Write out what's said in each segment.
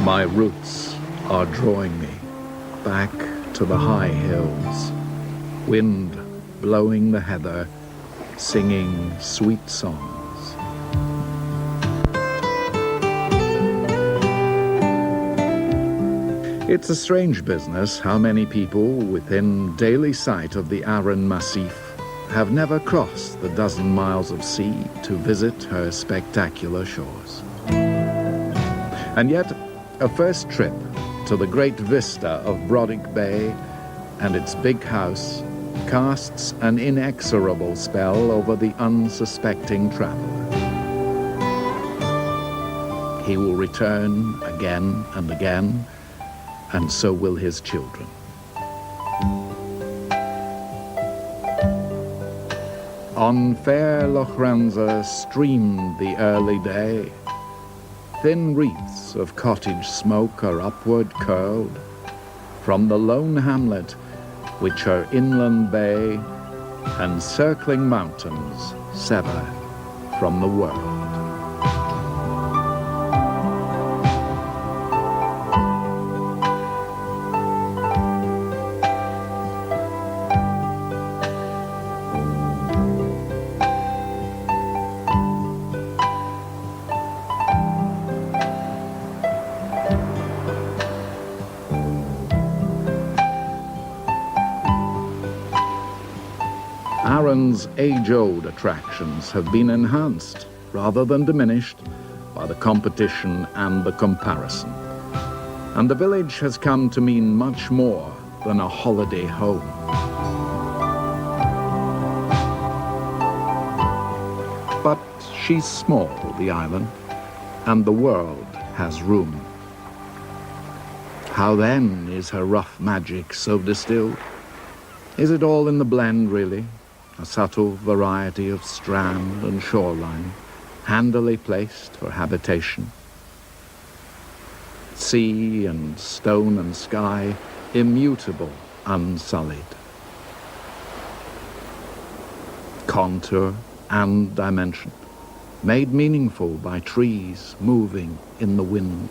My roots are drawing me back to the high hills, wind blowing the heather, singing sweet songs. It's a strange business how many people within daily sight of the Arran Massif have never crossed the dozen miles of sea to visit her spectacular shores. And yet, a first trip to the great vista of Brodick Bay and its big house casts an inexorable spell over the unsuspecting traveler. He will return again and again, and so will his children. On fair Loch Ranza streamed the early day. Thin wreaths of cottage smoke are upward curled from the lone hamlet, which her inland bay and circling mountains sever from the world. Arran's age-old attractions have been enhanced, rather than diminished, by the competition and the comparison. And the village has come to mean much more than a holiday home. But she's small, the island, and the world has room. How then is her rough magic so distilled? Is it all in the blend, really? A subtle variety of strand and shoreline, handily placed for habitation. Sea and stone and sky, immutable, unsullied. Contour and dimension, made meaningful by trees moving in the wind.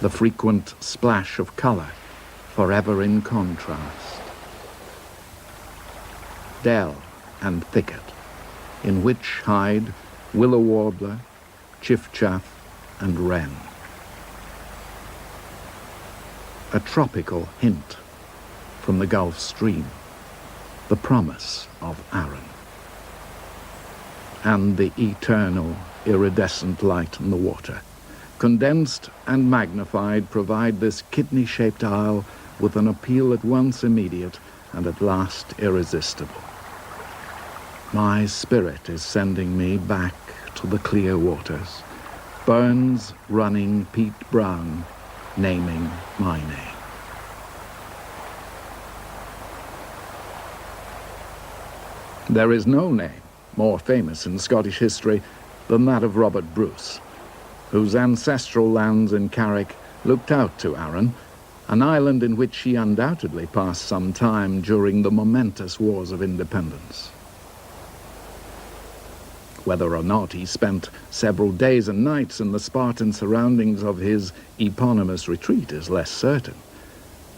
The frequent splash of color, forever in contrast. Dell and thicket, in which hide willow warbler, chiffchaff, and wren. A tropical hint from the Gulf Stream, the promise of Arran. And the eternal iridescent light in the water, condensed and magnified, provide this kidney-shaped isle with an appeal at once immediate and at last irresistible. My spirit is sending me back to the clear waters, burns running peat brown, naming my name. There is no name more famous in Scottish history than that of Robert Bruce, whose ancestral lands in Carrick looked out to Arran, an island in which he undoubtedly passed some time during the momentous Wars of Independence. Whether or not he spent several days and nights in the Spartan surroundings of his eponymous retreat is less certain.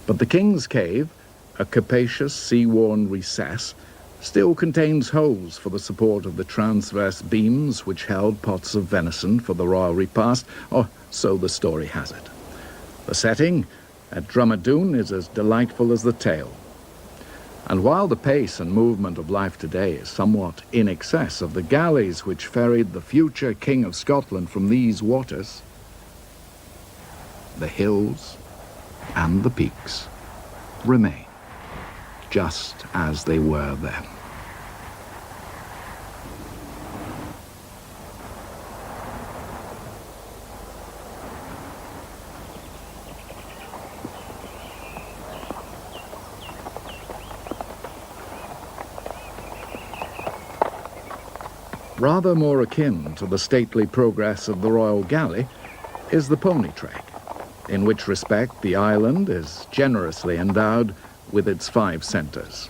But the King's Cave, a capacious sea-worn recess, still contains holes for the support of the transverse beams which held pots of venison for the royal repast, or so the story has it. The setting at Drumadoon is as delightful as the tale. And while the pace and movement of life today is somewhat in excess of the galleys which ferried the future King of Scotland from these waters, the hills and the peaks remain just as they were then. Rather more akin to the stately progress of the royal galley is the pony trek, in which respect the island is generously endowed with its 5 centres.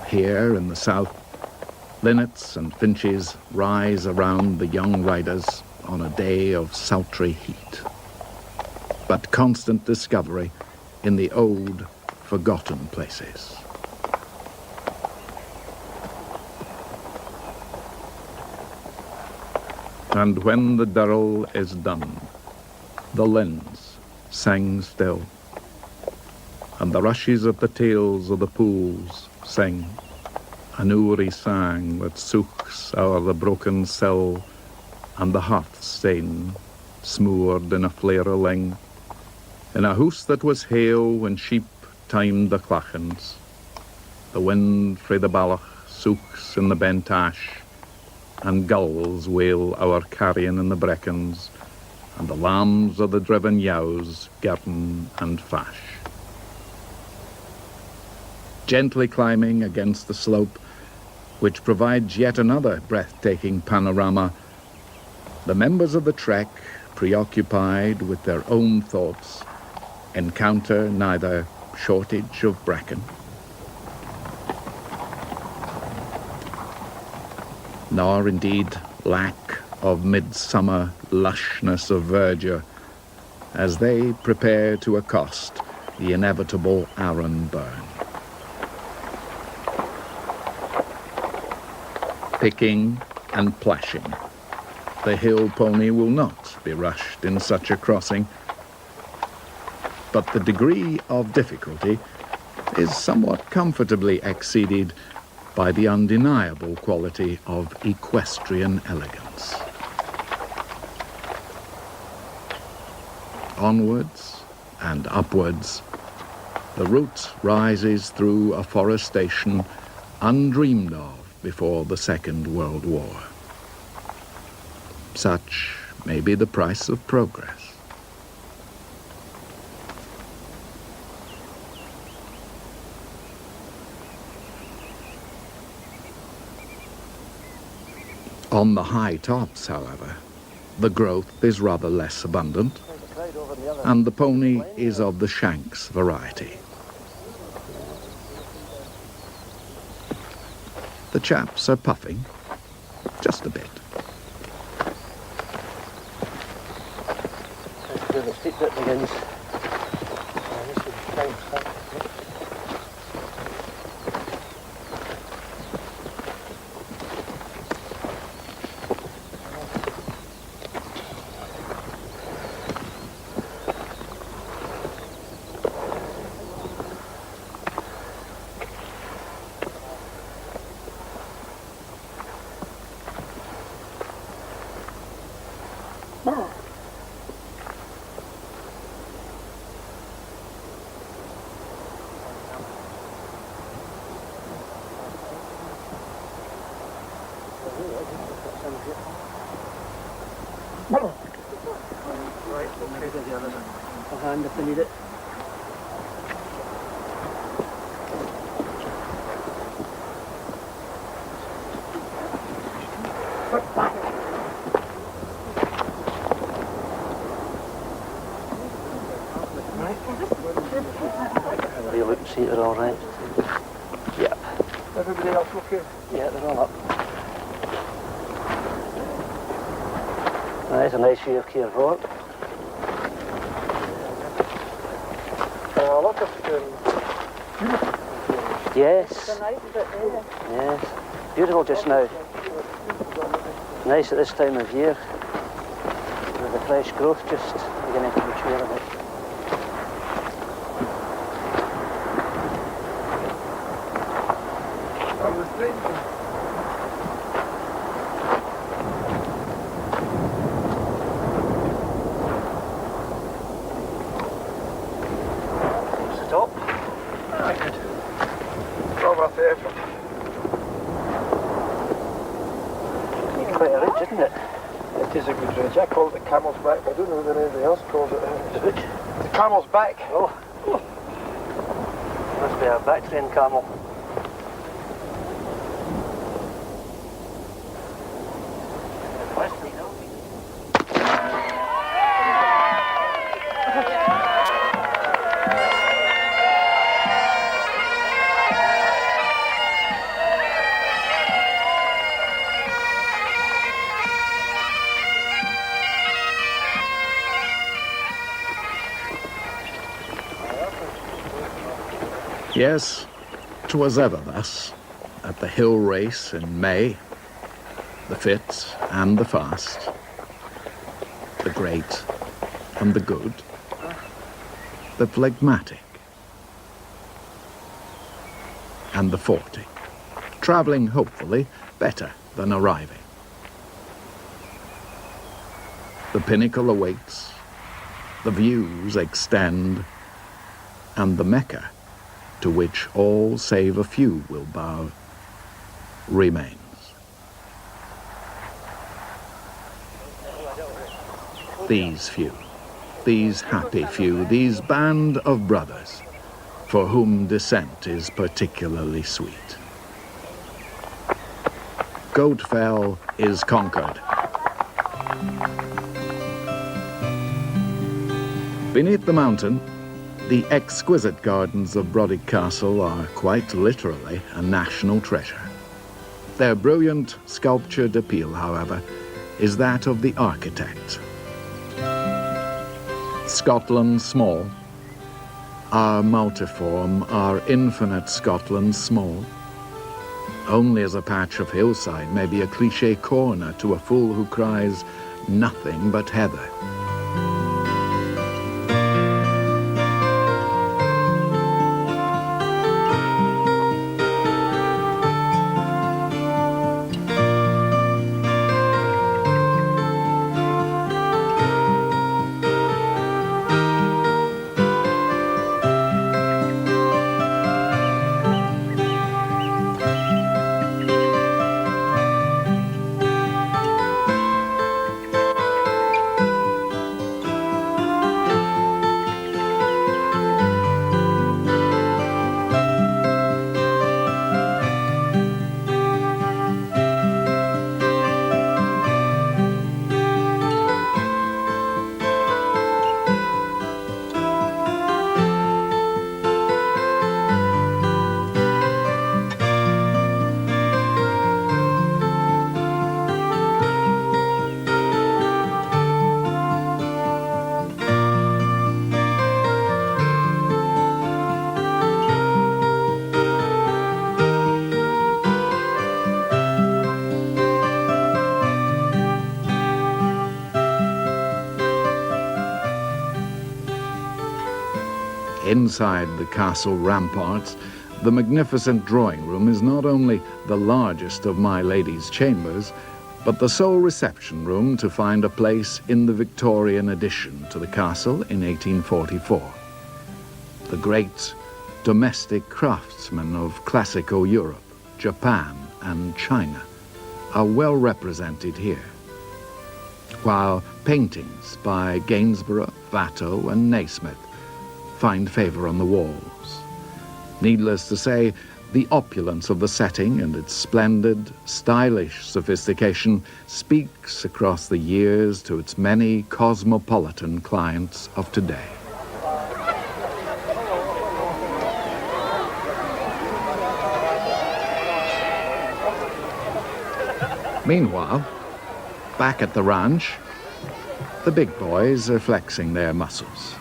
Here in the south, Linnets and finches rise around the young riders on a day of sultry heat. But constant discovery in the old, forgotten places. And when the Durrell is done, the Linns sang still, and the rushes at the tails of the pools sing an oory sang that souchs o'er the broken sill, and the hearth stain smoored in a flare o' ling, in a house that was hale when sheep timed the clachans. The wind frae the ballach souchs in the bent ash, and gulls wail our carrion in the breckens, and the lambs of the driven yows girton and fash. Gently climbing against the slope, which provides yet another breathtaking panorama, the members of the trek, preoccupied with their own thoughts, encounter neither shortage of bracken nor indeed lack of midsummer lushness of verdure as they prepare to accost the inevitable Arran burn. Picking and plashing, the hill pony will not be rushed in such a crossing, but the degree of difficulty is somewhat comfortably exceeded by the undeniable quality of equestrian elegance. Onwards and upwards, the route rises through a forestation undreamed of before the Second World War. Such may be the price of progress. On the high tops, however, the growth is rather less abundant, and the pony is of the Shanks variety. The chaps are puffing, just a bit. Where the steep bit begins. A hand if they need it. Have a look and see they're all right. Yep. Everybody else okay? Yeah, they're all up. That's a nice view of Cair Fort. Yes. Yes. Beautiful just now. Nice at this time of year. With the fresh growth just beginning to mature a bit. Stop. Ah, good. Well worth the effort. Quite a ridge, isn't it? It is a good ridge. I call it the Camel's Back, but I don't know whether anybody else calls it that. Which? The Camel's Back. Oh. Must be a back-trained camel. Yes, 'twas ever thus, at the hill race in May, the fit and the fast, the great and the good, the phlegmatic and the 40, travelling hopefully better than arriving. The pinnacle awaits, the views extend, and the Mecca, to which all save a few will bow, remains. These few, these happy few, these band of brothers, for whom descent is particularly sweet. Goatfell is conquered. Beneath the mountain, the exquisite gardens of Brodick Castle are quite literally a national treasure. Their brilliant sculptured appeal, however, is that of the architect. Scotland small, our multiform, our infinite Scotland small, only as a patch of hillside may be a cliché corner to a fool who cries, "Nothing but heather." Inside the castle ramparts, the magnificent drawing room is not only the largest of my lady's chambers, but the sole reception room to find a place in the Victorian addition to the castle in 1844. The great domestic craftsmen of classical Europe, Japan and China are well represented here, while paintings by Gainsborough, Watteau and Naismith find favour on the walls. Needless to say, the opulence of the setting and its splendid, stylish sophistication speaks across the years to its many cosmopolitan clients of today. Meanwhile, back at the ranch, the big boys are flexing their muscles.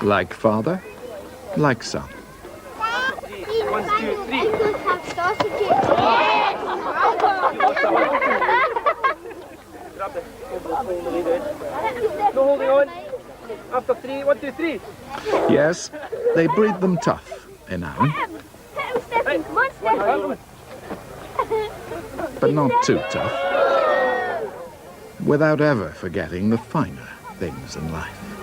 Like father, like son. 1, 2, 3. No holding on. After 3, 1, 2, 3. Yes, they breed them tough, Iain, but not too tough, without ever forgetting the finer things in life.